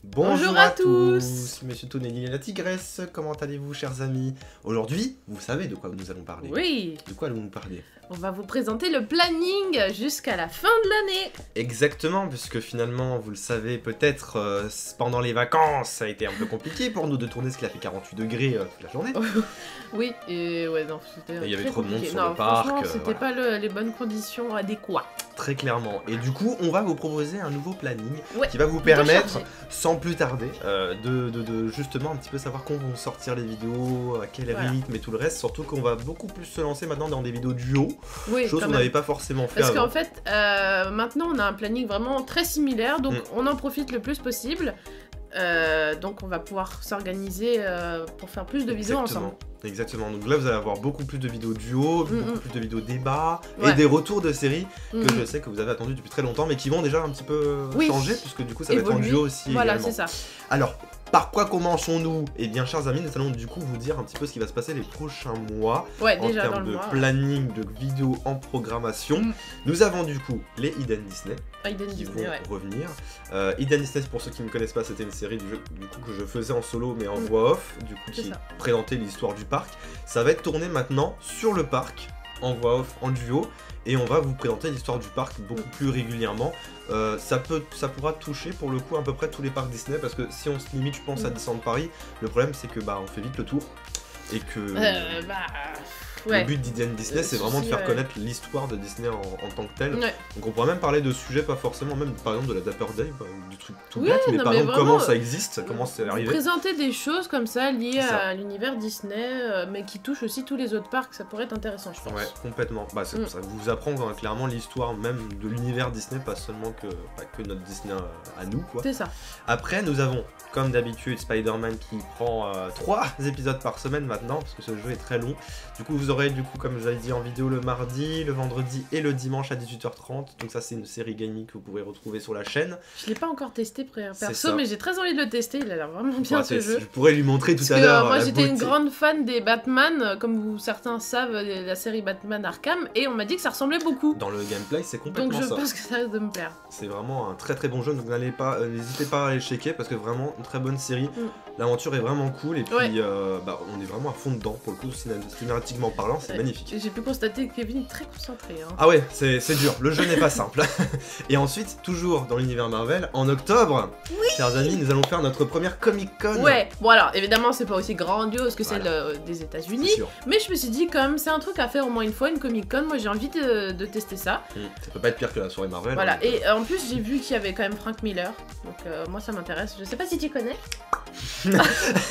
Bonjour à tous. Monsieur Tonelli et la Tigresse, comment allez-vous chers amis? Aujourd'hui, vous savez de quoi nous allons parler. Oui. De quoi allons-nous parler? On va vous présenter le planning jusqu'à la fin de l'année. Exactement, puisque finalement, vous le savez peut-être, pendant les vacances, ça a été un peu compliqué pour nous de tourner, parce qu'il a fait 48 degrés toute la journée. Oui, et ouais, non, c'était il y avait très trop de monde compliqué. sur le parc. Franchement, c'était Voilà. pas les bonnes conditions adéquates. Très clairement. Et du coup, on va vous proposer un nouveau planning Ouais, qui va vous plutôt permettre, chargé. sans plus tarder, de justement un petit peu savoir quand vont sortir les vidéos, à quel Voilà. rythme et tout le reste. Surtout qu'on va beaucoup plus se lancer maintenant dans des vidéos duo, Oui, chose quand qu'on même. n'avait pas forcément fait Parce avant. qu'en fait, maintenant on a un planning vraiment très similaire, donc on en profite le plus possible. Donc on va pouvoir s'organiser pour faire plus de vidéos ensemble. Exactement, donc là vous allez avoir beaucoup plus de vidéos duo, beaucoup plus de vidéos débat et Ouais. des retours de séries que je sais que vous avez attendu depuis très longtemps mais qui vont déjà un petit peu Oui. changer puisque du coup ça va être en Évoluer. duo aussi Voilà, également. c'est ça. Alors, par quoi commençons-nous? Eh bien chers amis, nous allons du coup vous dire un petit peu ce qui va se passer les prochains mois Ouais, en déjà dans termes le de mois. planning, de vidéos en programmation. Nous avons du coup les Hidden Disney Hidden qui Disney, vont ouais. revenir. Hidden Disney, pour ceux qui ne connaissent pas, c'était une série du coup que je faisais en solo mais en voix off, du coup C'est qui ça. présentait l'histoire du parc. Ça va être tourné maintenant sur le parc, en voix off, en duo, et on va vous présenter l'histoire du parc beaucoup plus régulièrement. Ça pourra toucher pour le coup à peu près tous les parcs Disney, parce que si on se limite, je pense, à Disneyland Paris, le problème c'est que on fait vite le tour, et que... Ouais. Le but d'Hidden Disney, c'est vraiment de faire connaître l'histoire de Disney en tant que tel. Ouais. Donc on pourrait même parler de sujets, pas forcément, même par exemple de la Dapper Day, du truc tout Oui, bête, mais non, par mais exemple vraiment, comment ça existe, comment c'est arrivé. Présenter des choses comme ça liées C'est ça. à l'univers Disney, mais qui touchent aussi tous les autres parcs, ça pourrait être intéressant, je pense. Ouais, complètement. C'est pour ça que vous apprend clairement l'histoire même de l'univers Disney, pas seulement que notre Disney à nous, quoi. C'est ça. Après, nous avons, comme d'habitude, Spider-Man qui prend 3 épisodes par semaine maintenant, parce que ce jeu est très long. Du coup, vous aurez, comme je l'avais dit, en vidéo le mardi, le vendredi et le dimanche à 18h30. Donc ça, c'est une série gaming que vous pourrez retrouver sur la chaîne. Je l'ai pas encore testé C'est perso, ça. mais j'ai très envie de le tester, il a l'air vraiment bien ce jeu. Je pourrais lui montrer tout Parce à que l'heure. moi la j'étais une beauté. grande fan des Batman, comme certains savent, la série Batman Arkham, et on m'a dit que ça ressemblait beaucoup. Dans le gameplay, c'est complètement Donc je ça. pense que ça risque de me plaire. C'est vraiment un très très bon jeu, donc n'hésitez pas à aller checker parce que vraiment une très bonne série. L'aventure est vraiment cool et puis on est vraiment à fond dedans pour le coup, cinématiquement parlant, c'est magnifique. J'ai pu constater que Kevin est très concentré. Hein. Ah ouais, c'est dur, le jeu n'est pas simple. Et ensuite, toujours dans l'univers Marvel, en octobre, chers amis, nous allons faire notre première Comic-Con. Ouais, bon alors évidemment c'est pas aussi grandiose que celle des États-Unis, mais je me suis dit comme c'est un truc à faire au moins une fois, une Comic-Con, moi j'ai envie de tester ça. Ça peut pas être pire que la soirée Marvel. Voilà, hein, et en plus j'ai vu qu'il y avait quand même Frank Miller, donc moi ça m'intéresse, je sais pas si tu connais.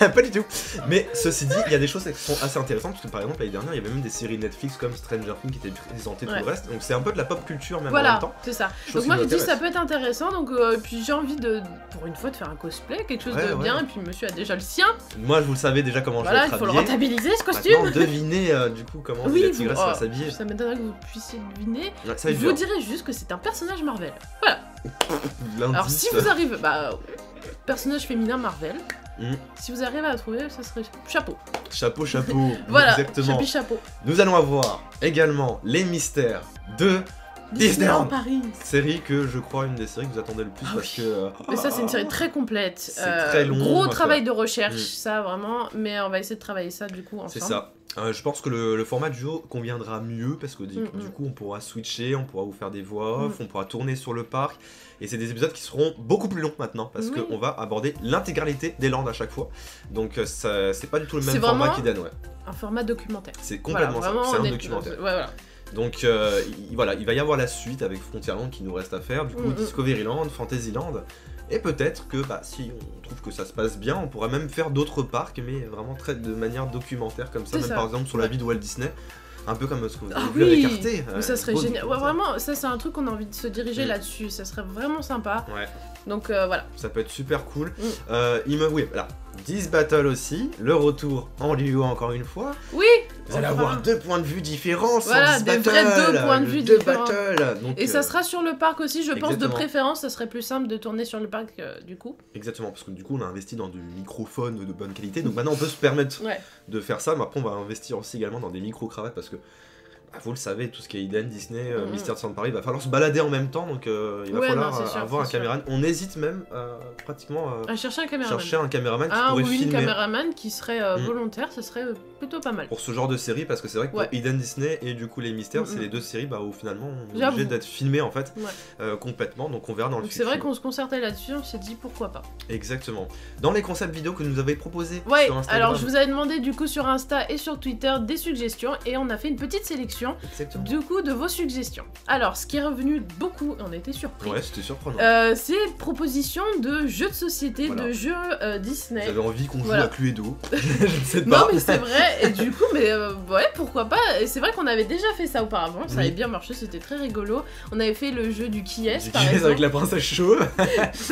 Pas du tout. Mais ceci dit, il y a des choses qui sont assez intéressantes parce que par exemple l'année dernière, il y avait même des séries Netflix comme Stranger Things qui étaient présentées tout le reste. Donc c'est un peu de la pop culture même en même temps. C'est ça. Chose Donc qui moi j'ai dit m'intéresse. ça peut être intéressant, donc puis j'ai envie pour une fois de faire un cosplay, quelque chose de bien, et puis monsieur a déjà le sien. Moi je vous le savais déjà comment je vais Voilà, être il faut le habillé. rentabiliser ce costume. Maintenant devinez du coup comment la tigresse va s'habiller. Ça m'étonnerait que vous puissiez deviner. Ouais, ça va Je être vous dur. dirai juste que c'est un personnage Marvel. Voilà. L'indice. Alors si vous arrivez, personnage féminin Marvel. Si vous arrivez à la trouver, ça serait chapeau. Chapeau, Voilà, exactement. chapeau. Nous allons avoir également les mystères de Disneyland Paris. Série que je crois une des séries que vous attendez le plus parce que... Mais ça c'est une série très complète. C'est très long. Gros travail de recherche, ça vraiment. Mais on va essayer de travailler ça du coup ensemble. C'est ça. Je pense que le format du jeu conviendra mieux parce que du coup on pourra switcher, on pourra vous faire des voix off, on pourra tourner sur le parc et c'est des épisodes qui seront beaucoup plus longs maintenant parce qu'on va aborder l'intégralité des landes à chaque fois. Donc c'est pas du tout le même format qu'Hidden. Un format documentaire. C'est complètement ça, c'est un documentaire. Voilà. Donc il va y avoir la suite avec Frontierland qui nous reste à faire, du coup Discoveryland, Fantasyland. Et peut-être que si on trouve que ça se passe bien, on pourra même faire d'autres parcs, mais vraiment de manière documentaire comme ça, même par exemple sur la vie de Walt Disney, un peu comme ce que vous avez vu avec Arte. Mais ça serait génial. Ouais, vraiment, ça c'est un truc qu'on a envie de se diriger là-dessus, ça serait vraiment sympa. Ouais. Donc voilà. Ça peut être super cool. Voilà. 10 Battle aussi, le retour en duo encore une fois. Oui. Vous allez avoir 2 points de vue différents. Voilà, des vrais 2 points de vue différents. Donc, et ça sera sur le parc aussi, je pense, de exactement. préférence, ça serait plus simple de tourner sur le parc du coup. Exactement, parce que du coup on a investi dans du microphone de bonne qualité, donc maintenant on peut se permettre de faire ça, mais après on va investir aussi également dans des micro-cravates parce que vous le savez, tout ce qui est Eden, Disney, Mystère de Paris, il va falloir se balader en même temps, donc il va falloir avoir un caméraman. On hésite même pratiquement à chercher un caméraman qui pourrait filmer. Un caméraman qui serait volontaire, ce serait plutôt pas mal. Pour ce genre de série, parce que c'est vrai que pour Eden, Disney et du coup les Mystères, c'est les deux séries où finalement on est obligé d'être filmé en fait complètement, donc on verra dans le futur. C'est vrai qu'on se concertait là-dessus, on s'est dit pourquoi pas. Exactement. Dans les concepts vidéo que nous avez proposés sur Instagram. Alors je vous avais demandé du coup sur Insta et sur Twitter des suggestions et on a fait une petite sélection du coup de vos suggestions. Alors ce qui est revenu beaucoup, on a été surpris. Ouais, c'était surprenant. C'est propositions de jeux de société, de jeux Disney. Vous avez envie qu'on joue à Cluedo? Je ne sais pas. Non mais c'est vrai, et du coup, pourquoi pas. Et c'est vrai qu'on avait déjà fait ça auparavant, ça avait bien marché, c'était très rigolo. On avait fait le jeu du qui est par exemple. Avec la princesse chauve.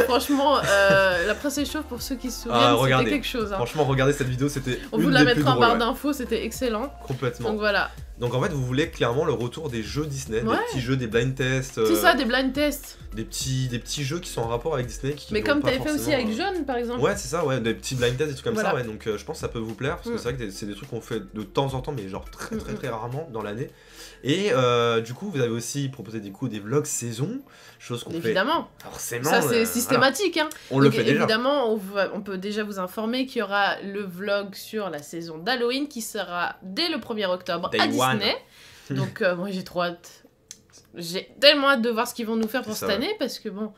Franchement, la princesse chauve, pour ceux qui se souviennent, c'était quelque chose. Franchement, regardez cette vidéo, c'était on vous la mettra en barre d'infos, c'était excellent. Complètement. Donc voilà. Donc en fait, vous voulez clairement le retour des jeux Disney, des petits jeux, des blind tests. C'est ça, des blind tests. Des petits jeux qui sont en rapport avec Disney. Mais comme t'avais fait aussi avec John, par exemple. Ouais, c'est ça, des petits blind tests, des trucs comme ça. Ouais, donc je pense que ça peut vous plaire, parce que c'est vrai que c'est des trucs qu'on fait de temps en temps, mais genre très rarement dans l'année. Et du coup, vous avez aussi proposé des vlogs saison, chose qu'on fait. Évidemment. Forcément. Ça, c'est systématique. Hein. On le fait déjà. Évidemment, on peut déjà vous informer qu'il y aura le vlog sur la saison d'Halloween qui sera dès le 1er octobre à Disney. Donc moi j'ai trop hâte. J'ai tellement hâte de voir ce qu'ils vont nous faire pour cette année parce que bon.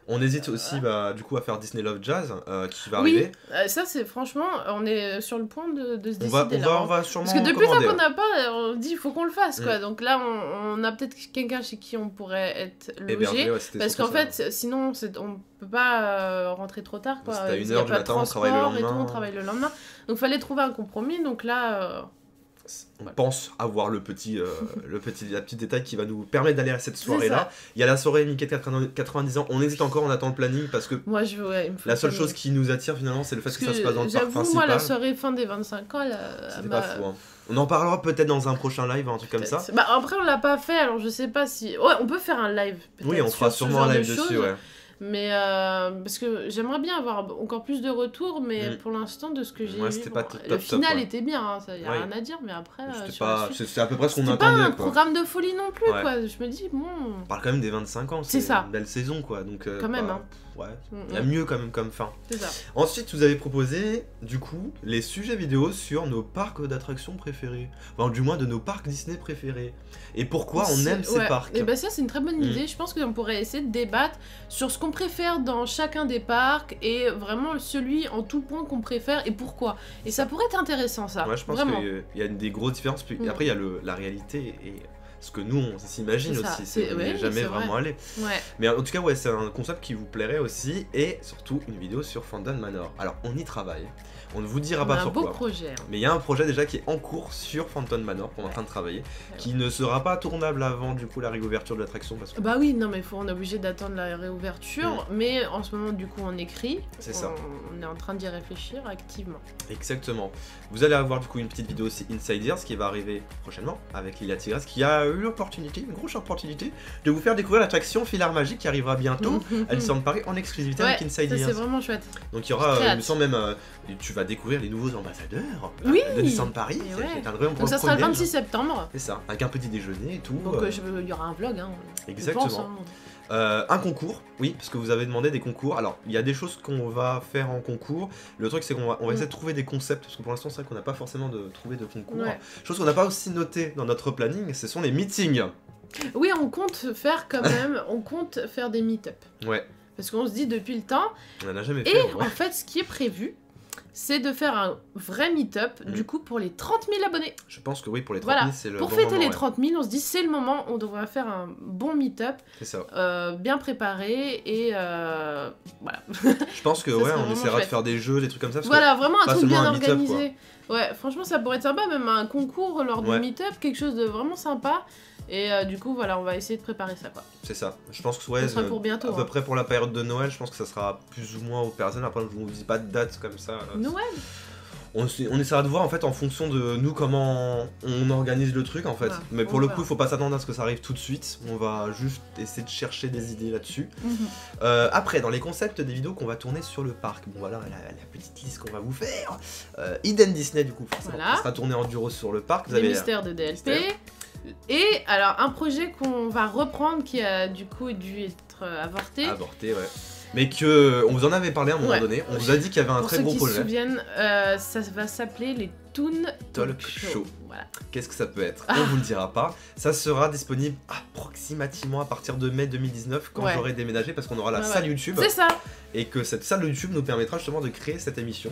On hésite aussi du coup à faire Disney Love Jazz qui va arriver. Ça c'est franchement, on est sur le point de se décider. On va sûrement. Parce que depuis le temps qu'on n'a pas, on dit il faut qu'on le fasse quoi. Donc là on a peut-être quelqu'un chez qui on pourrait être logé. Parce qu'en fait sinon on peut pas rentrer trop tard quoi. C'était à 1h du matin, on travaille le lendemain. On travaille le lendemain. Donc fallait trouver un compromis. Donc là. On pense avoir la petite détail qui va nous permettre d'aller à cette soirée-là. Il y a la soirée Mickey de 90 ans. On hésite encore, on attend le planning parce que la seule chose qui nous attire finalement, c'est le fait que ça se passe dans le parc principal. Moi, la soirée fin des 25 ans, c'était pas fou. Hein. On en parlera peut-être dans un prochain live, un truc comme ça. Après, on l'a pas fait, alors je sais pas si. Ouais, on peut faire un live. Oui, on fera sûrement un live dessus, Mais parce que j'aimerais bien avoir encore plus de retours, mais pour l'instant, de ce que j'ai vu, le final était bien, il n'y a rien à dire, mais après. C'est à peu près ce qu'on attendait. C'est pas un programme de folie non plus, quoi. Je me dis, bon. On parle quand même des 25 ans, c'est une belle saison, quoi. Donc, quand même, hein. Ouais, il y a mieux quand même comme fin. C'est ça. Ensuite, vous avez proposé, du coup, les sujets vidéo sur nos parcs d'attractions préférés. Enfin, du moins de nos parcs Disney préférés. Et pourquoi on aime ces parcs. Et ça, c'est une très bonne idée. Je pense qu'on pourrait essayer de débattre sur ce qu'on préfère dans chacun des parcs et vraiment celui en tout point qu'on préfère et pourquoi. Et ça pourrait être intéressant, ça. Ouais, je pense qu'il y a des grosses différences. Puis après, il y a la réalité et ce que nous on s'imagine aussi, on n'est jamais vraiment allé. Mais en tout cas, c'est un concept qui vous plairait aussi, et surtout une vidéo sur Phantom Manor. Alors on y travaille, on ne vous dira pas sur quoi. Projet, hein. Mais il y a un projet déjà qui est en cours sur Phantom Manor, qu'on est en train de travailler, qui ne sera pas tournable avant du coup la réouverture de l'attraction. Parce que... Bah oui, non mais on est obligé d'attendre la réouverture, mais en ce moment du coup on écrit, on est en train d'y réfléchir activement. Exactement. Vous allez avoir du coup une petite vidéo aussi Insiders qui va arriver prochainement avec Lilia Tigresse, qui a eu l'opportunité, une grosse opportunité, de vous faire découvrir l'attraction Filard Magique qui arrivera bientôt à Disneyland Paris en exclusivité avec Insiders. C'est vraiment chouette. Donc il y aura, il me semble même, tu vas découvrir les nouveaux ambassadeurs de Disneyland Paris. Donc ça sera le 26 septembre. C'est ça, avec un petit déjeuner et tout. Donc il y aura un vlog. Hein, exactement. Pense, hein. Un concours, oui, parce que vous avez demandé des concours. Alors, il y a des choses qu'on va faire en concours. Le truc, c'est qu'on va essayer de trouver des concepts, parce que pour l'instant, c'est vrai qu'on n'a pas forcément trouvé de concours. Chose qu'on n'a pas aussi noté dans notre planning, ce sont les meetings. Oui, on compte faire quand même, des meet-up. Ouais. Parce qu'on se dit depuis le temps. On n'en a jamais fait. Et en fait, ce qui est prévu, c'est de faire un vrai meet-up, du coup, pour les 30 000 abonnés. Je pense que oui, pour les 30 000, c'est le bon moment. Pour fêter les 30 000, on se dit, c'est le moment, on devrait faire un bon meet-up. C'est ça. Bien préparé, et voilà. Je pense que on essaiera de faire des jeux, des trucs comme ça. Parce que vraiment un truc bien organisé. Ouais, franchement, ça pourrait être sympa, même un concours lors du meet-up, quelque chose de vraiment sympa. Et du coup, voilà, on va essayer de préparer ça, quoi. C'est ça. Je pense que ça sera pour bientôt, à peu près pour la période de Noël, je pense que ça sera plus ou moins au personne. Après, je vous dis pas de date comme ça. Noël. On essaiera de voir en fait en fonction de nous comment on organise le truc en fait. Mais pour le coup, il faut pas s'attendre à ce que ça arrive tout de suite. On va juste essayer de chercher des idées là-dessus. Après, dans les concepts des vidéos qu'on va tourner sur le parc, bon voilà la petite liste qu'on va vous faire. Eden Disney du coup, forcément, ça sera tourné en duo sur le parc. Les mystères de DLP. Et alors, un projet qu'on va reprendre qui a du coup dû être avorté. Avorté, ouais. Mais on vous en avait parlé à un moment donné, on vous a dit qu'il y avait un très gros projet. Pour ceux qui se souviennent, ça va s'appeler les Toon Talk Show. Voilà. Qu'est-ce que ça peut être? On vous le dira pas. Ça sera disponible approximativement à partir de mai 2019 quand j'aurai déménagé parce qu'on aura la salle YouTube. C'est ça. Et que cette salle YouTube nous permettra justement de créer cette émission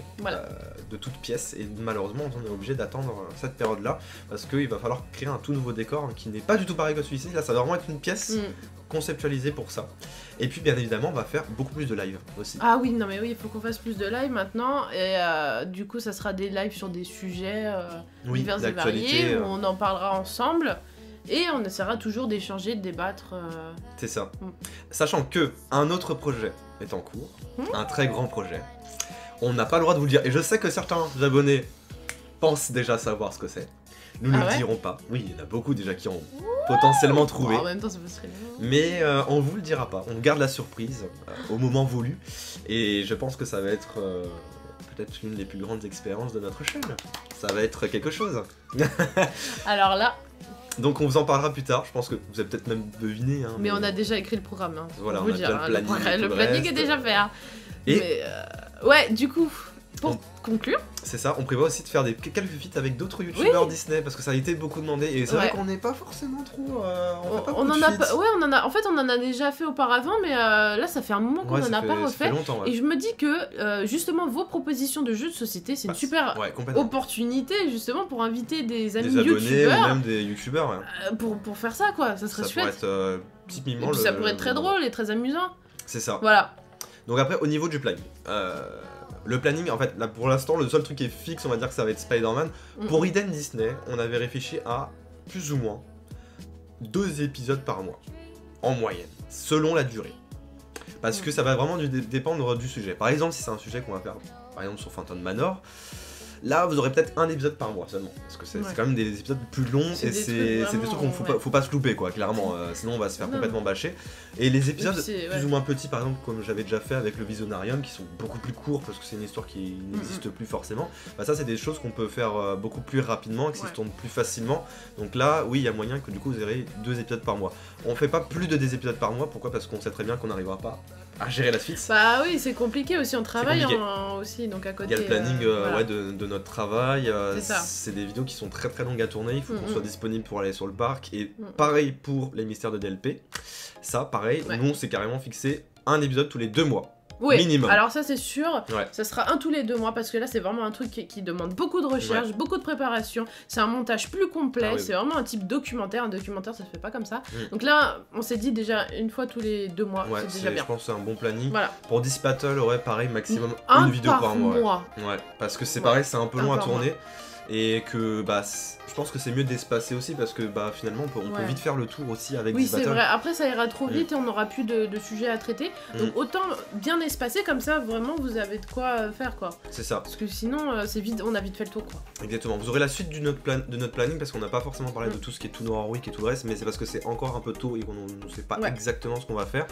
de toutes pièces. Et malheureusement, on est obligé d'attendre cette période-là parce qu'il va falloir créer un tout nouveau décor qui n'est pas du tout pareil que celui-ci. Là, ça va vraiment être une pièce conceptualisée pour ça. Et puis, bien évidemment, on va faire beaucoup plus de live aussi. Ah oui, non mais oui, il faut qu'on fasse plus de live maintenant. Et du coup, ça sera des lives sur des sujets divers et variés où on en parlera ensemble. Et on essaiera toujours d'échanger, de débattre. C'est ça. Sachant que un autre projet est en cours, un très grand projet. On n'a pas le droit de vous le dire. Et je sais que certains abonnés pensent déjà savoir ce que c'est. Nous ne le dirons pas. Oui, il y en a beaucoup déjà qui ont potentiellement trouvé. En même temps, ça peut se révéler. Mais on vous le dira pas. On garde la surprise au moment voulu. Et je pense que ça va être peut-être l'une des plus grandes expériences de notre chaîne. Ça va être quelque chose. Alors là... Donc on vous en parlera plus tard, je pense que vous avez peut-être même deviné. Hein, mais on a déjà écrit le programme. Hein, voilà, on a déjà le planning. Le planning est déjà fait. Hein. Et ouais, du coup, pour conclure... C'est ça, on prévoit aussi de faire quelques feats avec d'autres youtubeurs Disney, parce que ça a été beaucoup demandé, et c'est vrai qu'on n'est pas forcément trop... on en a déjà fait auparavant, mais là ça fait un moment qu'on en a pas refait. Et je me dis que justement vos propositions de jeux de société, c'est une super opportunité justement pour inviter des amis youtubeurs. Ou même des youtubeurs. Pour faire ça quoi, ça serait chouette. Ça pourrait être typiquement et puis ça pourrait être très drôle et très amusant. C'est ça. Voilà. Donc après, au niveau du planning... Le planning, en fait, là pour l'instant, le seul truc qui est fixe, on va dire que ça va être Spider-Man. Pour Hidden Disney, on avait réfléchi à plus ou moins 2 épisodes par mois, en moyenne, selon la durée. Parce que ça va vraiment dépendre du sujet. Par exemple, si c'est un sujet qu'on va faire, par exemple sur Phantom Manor, là vous aurez peut-être un épisode par mois seulement. Parce que c'est quand même des épisodes plus longs et c'est des trucs qu'on faut pas se louper quoi, clairement. Sinon on va se faire complètement bâcher. Et les épisodes plus ou moins petits, par exemple, comme j'avais déjà fait avec le Visionarium, qui sont beaucoup plus courts parce que c'est une histoire qui n'existe plus forcément. Bah ça c'est des choses qu'on peut faire beaucoup plus rapidement, qui se tournent plus facilement. Donc là, oui, il y a moyen que du coup vous aurez 2 épisodes par mois. On fait pas plus de 2 épisodes par mois, pourquoi? Parce qu'on sait très bien qu'on n'arrivera pas à gérer la suite. Bah oui, c'est compliqué aussi, on travaille aussi, donc à côté. Il y a le planning de notre travail, c'est des vidéos qui sont très très longues à tourner, il faut qu'on soit disponible pour aller sur le parc, et pareil pour les mystères de DLP, ça pareil, nous on s'est carrément fixé un épisode tous les 2 mois. Oui, minimum. Alors ça c'est sûr, ça sera un tous les 2 mois parce que là c'est vraiment un truc qui demande beaucoup de recherche, beaucoup de préparation, c'est un montage plus complet, c'est vraiment un type documentaire, un documentaire ça se fait pas comme ça. Donc là on s'est dit déjà une fois tous les 2 mois, c'est déjà bien. Je pense que c'est un bon planning. Voilà. Pour Dispatle, pareil, maximum une vidéo par mois. Ouais, parce que c'est pareil, c'est un peu long à tourner. Et que je pense que c'est mieux d'espacer aussi parce que finalement on peut vite faire le tour aussi avec Dispatle. Oui c'est vrai, après ça ira trop vite et on n'aura plus de sujets à traiter. Donc autant bien espacer comme ça vraiment vous avez de quoi faire quoi. C'est ça. Parce que sinon c'est vite, on a vite fait le tour quoi. Exactement, vous aurez la suite de notre planning parce qu'on n'a pas forcément parlé de tout ce qui est tout Noir Week et tout le reste, mais c'est parce que c'est encore un peu tôt et qu'on ne sait pas exactement ce qu'on va faire.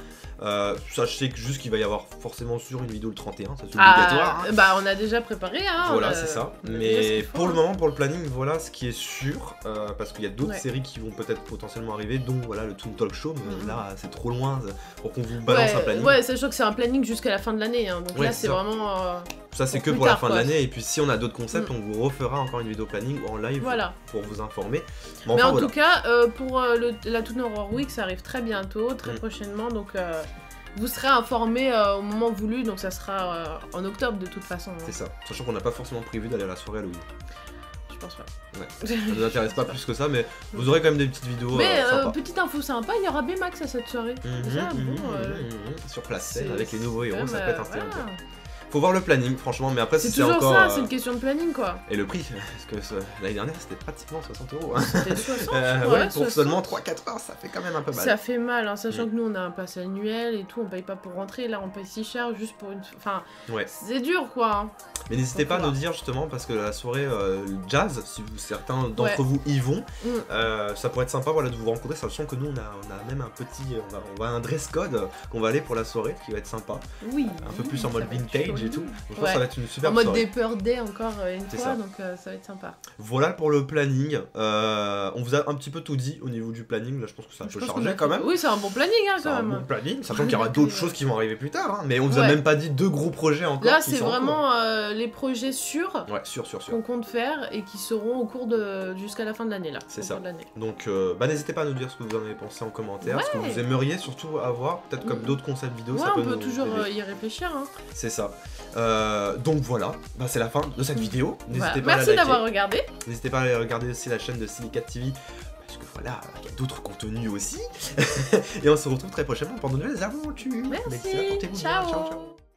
Sachez juste qu'il va y avoir forcément sur une vidéo le 31, ça c'est obligatoire. Bah on a déjà préparé Voilà c'est ça, mais pour le moment pour le planning voilà ce qui est sûr, parce qu'il y a d'autres séries qui vont peut-être potentiellement arriver, dont voilà le Toon Talk Show, mais là c'est trop loin pour qu'on vous balance un planning. Ouais, sachant que c'est un planning jusqu'à la fin de l'année, hein, donc là c'est vraiment... ça c'est que pour la fin de l'année, et puis si on a d'autres concepts, on vous refera encore une vidéo planning en live pour vous informer. Mais en tout cas, pour la Toon Horror Week, ça arrive très bientôt, très prochainement, donc... vous serez informés au moment voulu, donc ça sera en octobre de toute façon. C'est ça, sachant qu'on n'a pas forcément prévu d'aller à la soirée Halloween. Je pense pas. Ça ne nous intéresse pas plus que ça, mais vous aurez quand même des petites vidéos. Mais petite info sympa, il y aura Baymax à cette soirée. Sur place, avec les nouveaux héros, ça peut être intéressant. Faut voir le planning, franchement, mais après c'est toujours encore, ça, c'est une question de planning quoi. Et le prix, parce que l'année dernière c'était pratiquement 60 €. C'était 60 pour 60. Seulement 3-4 heures, ça fait quand même un peu mal. Ça fait mal, hein, sachant que nous on a un pass annuel et tout, on paye pas pour rentrer, là on paye si cher juste pour une... Enfin, c'est dur quoi. Mais n'hésitez pas à nous dire justement, parce que la soirée jazz, si certains d'entre vous y vont, ça pourrait être sympa de vous rencontrer, sachant que nous on a même un petit... On va un dress code qu'on va aller pour la soirée, qui va être sympa. Oui. Un peu plus en mode vintage. et tout. Donc, je pense Ouais. que ça va être une super En mode soirée. des Peur Day encore une C'est fois, ça. donc ça va être sympa. Voilà pour le planning. On vous a un petit peu tout dit au niveau du planning. Là, je pense que ça Je peut pense charger qu'on a quand fait- même. Oui, c'est un bon planning hein, C'est quand un même. bon planning, sachant qu'il y aura Donc, d'autres choses qui vont arriver plus tard. Hein, mais on vous a Ouais. même pas dit 2 gros projets encore. Là, qui c'est sont en cours. vraiment les projets sûrs Ouais, sûr. qu'on compte faire et qui seront au cours de jusqu'à la fin de l'année là. C'est au ça. cours de l'année. Donc, n'hésitez pas à nous dire ce que vous en avez pensé en commentaire, ce que Ouais. vous aimeriez surtout avoir, peut-être comme d'autres concepts vidéo. Ouais, ça peut on peut nous toujours aider. y réfléchir. Hein. C'est ça. Donc voilà, c'est la fin de cette vidéo. N'hésitez Voilà. pas à la Merci liker. d'avoir regardé. N'hésitez pas à aller regarder aussi la chaîne de Silicat TV. Parce que voilà, il y a d'autres contenus aussi. Et on se retrouve très prochainement pour de nouvelles aventures. Merci. Portez-vous bien. Ciao. Ciao.